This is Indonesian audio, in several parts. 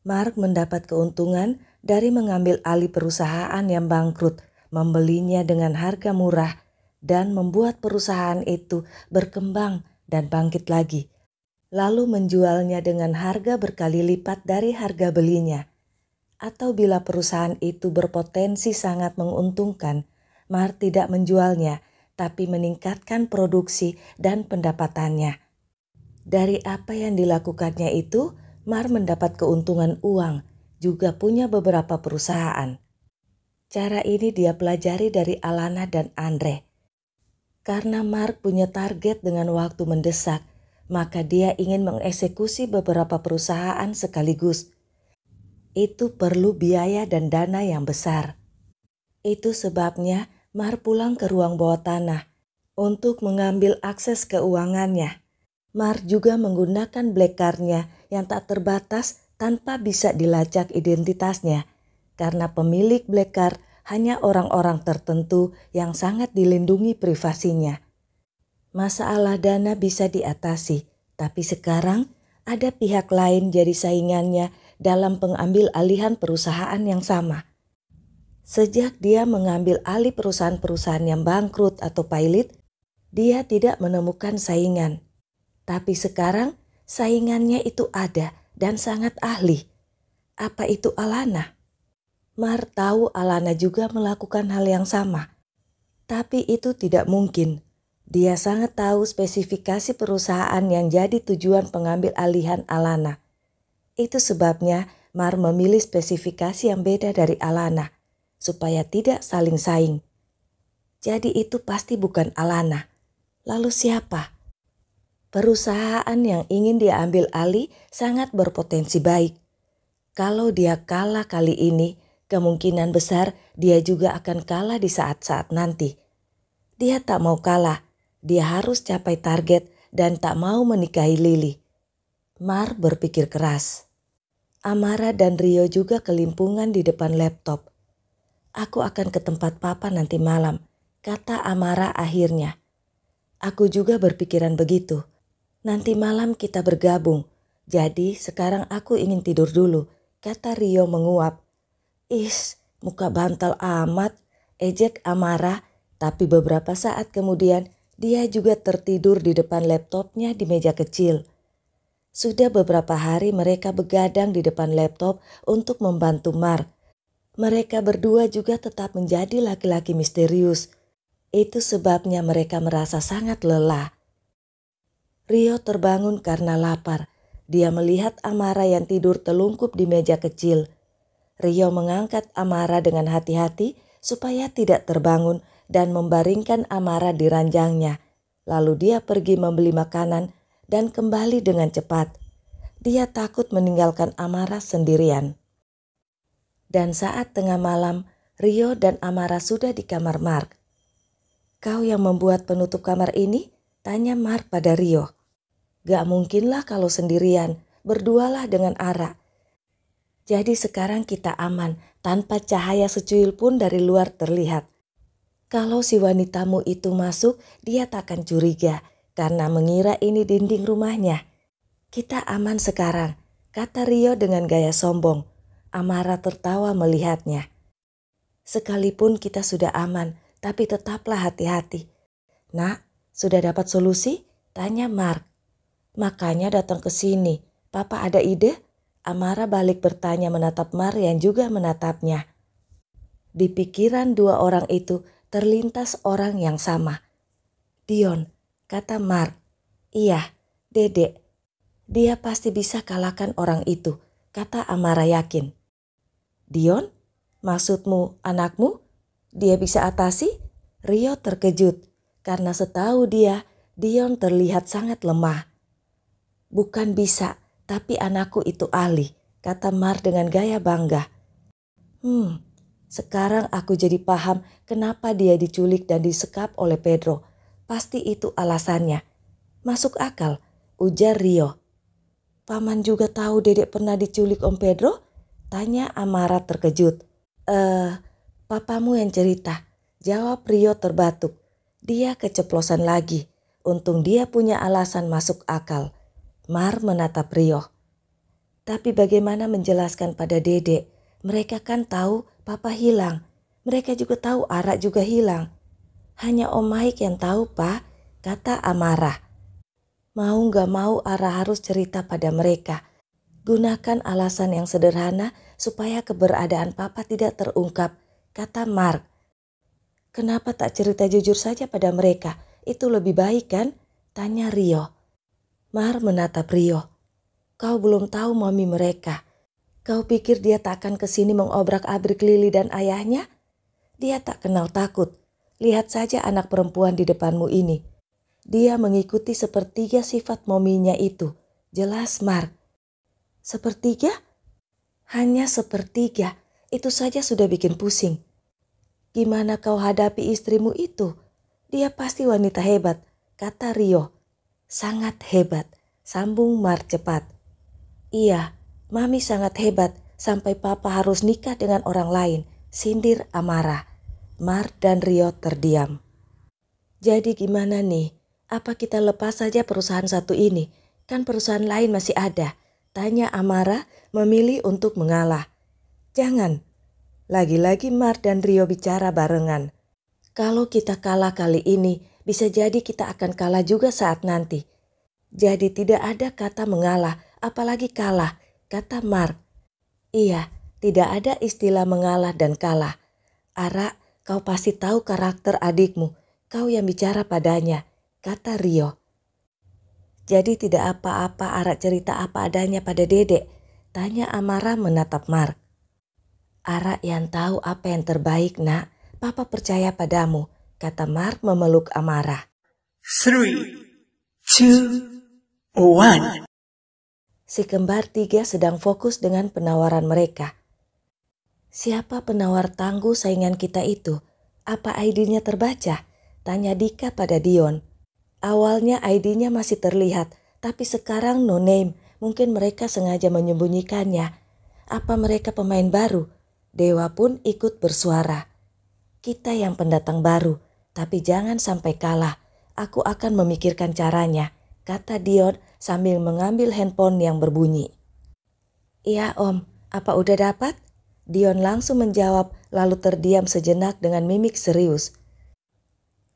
Mark mendapat keuntungan dari mengambil alih perusahaan yang bangkrut, membelinya dengan harga murah, dan membuat perusahaan itu berkembang dan bangkit lagi, lalu menjualnya dengan harga berkali lipat dari harga belinya. Atau bila perusahaan itu berpotensi sangat menguntungkan, Mark tidak menjualnya, tapi meningkatkan produksi dan pendapatannya. Dari apa yang dilakukannya itu, Mark mendapat keuntungan uang, juga punya beberapa perusahaan. Cara ini dia pelajari dari Alana dan Andre. Karena Mark punya target dengan waktu mendesak, maka dia ingin mengeksekusi beberapa perusahaan sekaligus. Itu perlu biaya dan dana yang besar. Itu sebabnya Mark pulang ke ruang bawah tanah untuk mengambil akses keuangannya. Mark juga menggunakan black card-nya yang tak terbatas tanpa bisa dilacak identitasnya, karena pemilik black card hanya orang-orang tertentu yang sangat dilindungi privasinya. Masalah dana bisa diatasi, tapi sekarang ada pihak lain jadi saingannya dalam pengambil alihan perusahaan yang sama. Sejak dia mengambil alih perusahaan-perusahaan yang bangkrut atau pailit, dia tidak menemukan saingan. Tapi sekarang saingannya itu ada dan sangat ahli. Apa itu Alana? Mark tahu Alana juga melakukan hal yang sama. Tapi itu tidak mungkin. Dia sangat tahu spesifikasi perusahaan yang jadi tujuan pengambil alihan Alana. Itu sebabnya Mark memilih spesifikasi yang beda dari Alana, supaya tidak saling saing. Jadi itu pasti bukan Alana. Lalu siapa? Perusahaan yang ingin dia ambil alih sangat berpotensi baik. Kalau dia kalah kali ini, kemungkinan besar dia juga akan kalah di saat-saat nanti. Dia tak mau kalah, dia harus capai target dan tak mau menikahi Lily. Mark berpikir keras. Amara dan Rio juga kelimpungan di depan laptop. Aku akan ke tempat papa nanti malam, kata Amara akhirnya. Aku juga berpikiran begitu. Nanti malam kita bergabung, jadi sekarang aku ingin tidur dulu, kata Rio menguap. Muka bantal amat, ejek Amara, tapi beberapa saat kemudian dia juga tertidur di depan laptopnya di meja kecil. Sudah beberapa hari mereka begadang di depan laptop untuk membantu Mark. Mereka berdua juga tetap menjadi laki-laki misterius. Itu sebabnya mereka merasa sangat lelah. Rio terbangun karena lapar. Dia melihat Amara yang tidur telungkup di meja kecil. Rio mengangkat Amara dengan hati-hati supaya tidak terbangun dan membaringkan Amara di ranjangnya. Lalu dia pergi membeli makanan dan kembali dengan cepat. Dia takut meninggalkan Amara sendirian. Dan saat tengah malam, Rio dan Amara sudah di kamar Mark. Kau yang membuat penutup kamar ini? Tanya Mark pada Rio. Gak mungkinlah kalau sendirian, berdualah dengan Ara. Jadi sekarang kita aman, tanpa cahaya secuil pun dari luar terlihat. Kalau si wanitamu itu masuk, dia takkan curiga, karena mengira ini dinding rumahnya. Kita aman sekarang, kata Rio dengan gaya sombong. Amara tertawa melihatnya. Sekalipun kita sudah aman, tapi tetaplah hati-hati. Nak, sudah dapat solusi? Tanya Mark. Makanya datang ke sini. Papa ada ide? Amara balik bertanya menatap Mark yang juga menatapnya. Di pikiran dua orang itu terlintas orang yang sama. Dion, kata Mark. Iya, Dedek. Dia pasti bisa kalahkan orang itu, kata Amara yakin. Dion? Maksudmu anakmu? Dia bisa atasi? Rio terkejut karena setahu dia, Dion terlihat sangat lemah. Bukan bisa, tapi anakku itu ahli, kata Mark dengan gaya bangga. Sekarang aku jadi paham kenapa dia diculik dan disekap oleh Pedro. Pasti itu alasannya. Masuk akal, ujar Rio. Paman juga tahu Dedek pernah diculik Om Pedro? Tanya Amara terkejut. Papamu yang cerita, jawab Rio terbatuk. Dia keceplosan lagi. Untung dia punya alasan masuk akal. Mark menatap Rio. Tapi bagaimana menjelaskan pada Dedek? Mereka kan tahu papa hilang. Mereka juga tahu Ara juga hilang. Hanya Om Maik yang tahu, Pak, kata Amarah. Mau gak mau Ara harus cerita pada mereka. Gunakan alasan yang sederhana supaya keberadaan papa tidak terungkap, kata Mark. Kenapa tak cerita jujur saja pada mereka? Itu lebih baik kan? Tanya Rio. Mark menatap Rio. Kau belum tahu mami mereka. Kau pikir dia tak akan kesini mengobrak-abrik Lily dan ayahnya? Dia tak kenal takut. Lihat saja anak perempuan di depanmu ini. Dia mengikuti sepertiga sifat mominya itu. Jelas Mark. Sepertiga? Hanya sepertiga. Itu saja sudah bikin pusing. Gimana kau hadapi istrimu itu? Dia pasti wanita hebat, kata Rio. Sangat hebat, sambung Mark cepat. Iya, mami sangat hebat sampai papa harus nikah dengan orang lain, sindir Amarah. Mark dan Rio terdiam. Jadi gimana nih? Apa kita lepas saja perusahaan satu ini? Kan perusahaan lain masih ada. Tanya Amarah memilih untuk mengalah. Jangan. Lagi-lagi Mark dan Rio bicara barengan. Kalau kita kalah kali ini, bisa jadi kita akan kalah juga saat nanti. Jadi tidak ada kata mengalah, apalagi kalah, kata Mark. Iya, tidak ada istilah mengalah dan kalah. Ara, kau pasti tahu karakter adikmu. Kau yang bicara padanya, kata Rio. Jadi tidak apa-apa Ara cerita apa adanya pada Dedek, tanya Amarah menatap Mark. Ara yang tahu apa yang terbaik nak, papa percaya padamu, kata Mark memeluk Amarah. 3, 2, 1. Si kembar tiga sedang fokus dengan penawaran mereka. Siapa penawar tangguh saingan kita itu? Apa ID-nya terbaca? Tanya Dika pada Dion. Awalnya ID-nya masih terlihat, tapi sekarang no name. Mungkin mereka sengaja menyembunyikannya. Apa mereka pemain baru? Dewa pun ikut bersuara. Kita yang pendatang baru, tapi jangan sampai kalah. Aku akan memikirkan caranya, kata Dion sambil mengambil handphone yang berbunyi. Iya Om, apa udah dapat? Dion langsung menjawab lalu terdiam sejenak dengan mimik serius.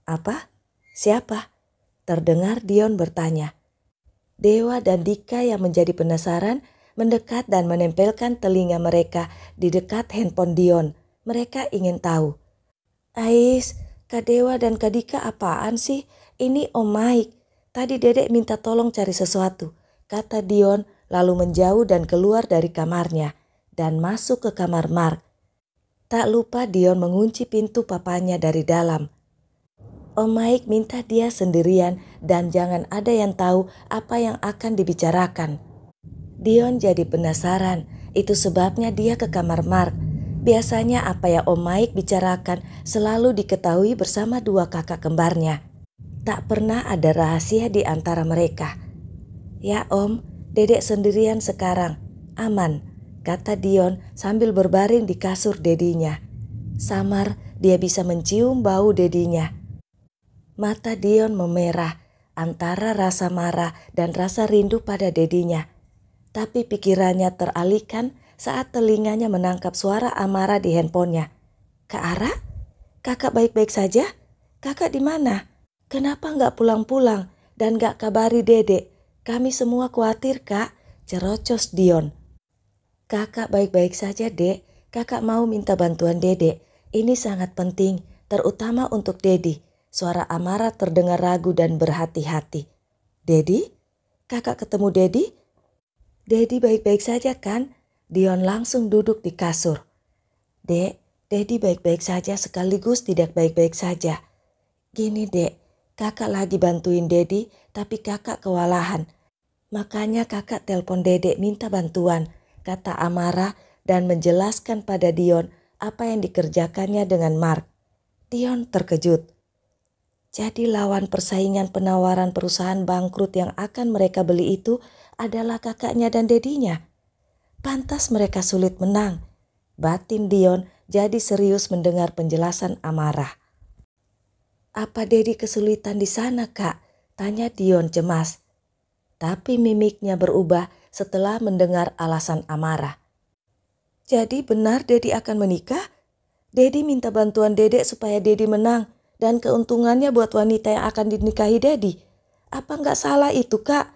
Apa? Siapa? Terdengar Dion bertanya. Dewa dan Dika yang menjadi penasaran mendekat dan menempelkan telinga mereka di dekat handphone Dion. Mereka ingin tahu. Ais, Kak Dewa dan Kak Dika apaan sih? Ini Om Maik. Tadi Dedek minta tolong cari sesuatu, kata Dion lalu menjauh dan keluar dari kamarnya dan masuk ke kamar Mark. Tak lupa Dion mengunci pintu papanya dari dalam. Om Maik minta dia sendirian dan jangan ada yang tahu apa yang akan dibicarakan. Dion jadi penasaran, itu sebabnya dia ke kamar Mark. Biasanya apa yang Om Maik bicarakan selalu diketahui bersama dua kakak kembarnya. Tak pernah ada rahasia di antara mereka. Ya Om, Dedek sendirian sekarang, aman, kata Dion sambil berbaring di kasur dedinya. Samar dia bisa mencium bau dedinya. Mata Dion memerah antara rasa marah dan rasa rindu pada dedinya. Tapi pikirannya teralihkan saat telinganya menangkap suara Amarah di handphonenya. Kak Ara? Kakak baik-baik saja? Kakak di mana? Kenapa nggak pulang-pulang dan nggak kabari Dedek? Kami semua khawatir Kak, cerocos Dion. Kakak baik-baik saja Dek, kakak mau minta bantuan Dedek. Ini sangat penting, terutama untuk Dedi. Suara Amarah terdengar ragu dan berhati-hati. Dedi? Kakak ketemu Dedi? Dedi baik-baik saja kan? Dion langsung duduk di kasur. Dek, Dedi baik-baik saja sekaligus tidak baik-baik saja. Gini Dek, kakak lagi bantuin Dedi tapi kakak kewalahan. Makanya kakak telepon Dedek minta bantuan, kata Amarah dan menjelaskan pada Dion apa yang dikerjakannya dengan Mark. Dion terkejut. Jadi lawan persaingan penawaran perusahaan bangkrut yang akan mereka beli itu adalah kakaknya dan dedinya. Pantas mereka sulit menang. Batin Dion jadi serius mendengar penjelasan Amarah. Apa Dedi kesulitan di sana Kak? Tanya Dion cemas. Tapi mimiknya berubah setelah mendengar alasan Amara. Jadi benar Dedi akan menikah? Dedi minta bantuan Dedek supaya Dedi menang dan keuntungannya buat wanita yang akan dinikahi Dedi. Apa nggak salah itu, Kak?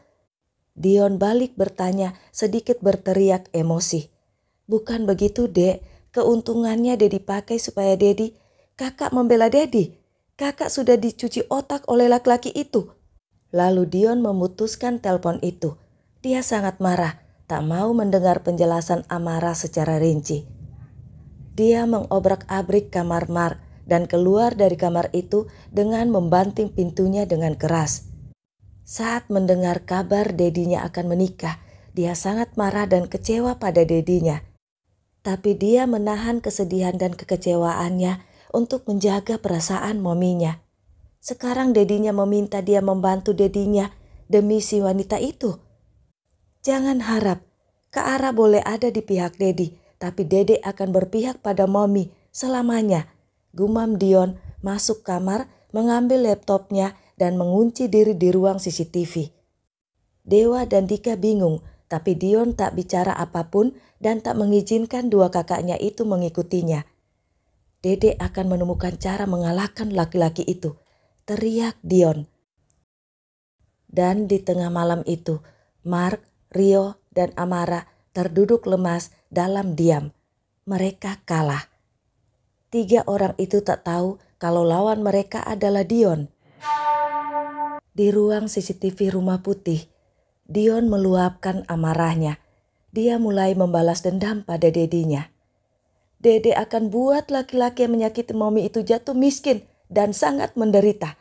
Dion balik bertanya, sedikit berteriak emosi. Bukan begitu, Dek. Keuntungannya Dedi pakai supaya Dedi. Kakak membela Dedi. Kakak sudah dicuci otak oleh laki-laki itu. Lalu Dion memutuskan telepon itu. Dia sangat marah, tak mau mendengar penjelasan Amara secara rinci. Dia mengobrak-abrik kamar Mark dan keluar dari kamar itu dengan membanting pintunya dengan keras. Saat mendengar kabar Dedinya akan menikah, dia sangat marah dan kecewa pada Dedinya. Tapi dia menahan kesedihan dan kekecewaannya untuk menjaga perasaan mominya. Sekarang Dedinya meminta dia membantu Dedinya demi si wanita itu. Jangan harap, Kak Ara boleh ada di pihak Dedi, tapi Dede akan berpihak pada Momi selamanya. Gumam Dion masuk kamar, mengambil laptopnya dan mengunci diri di ruang CCTV. Dewa dan Dika bingung, tapi Dion tak bicara apapun dan tak mengizinkan dua kakaknya itu mengikutinya. Dede akan menemukan cara mengalahkan laki-laki itu, teriak Dion. Dan di tengah malam itu, Mark, Rio, dan Amara terduduk lemas dalam diam. Mereka kalah. 3 orang itu tak tahu kalau lawan mereka adalah Dion. Di ruang CCTV Rumah Putih, Dion meluapkan amarahnya. Dia mulai membalas dendam pada Dedinya. Dede akan buat laki-laki yang menyakiti Momi itu jatuh miskin dan sangat menderita.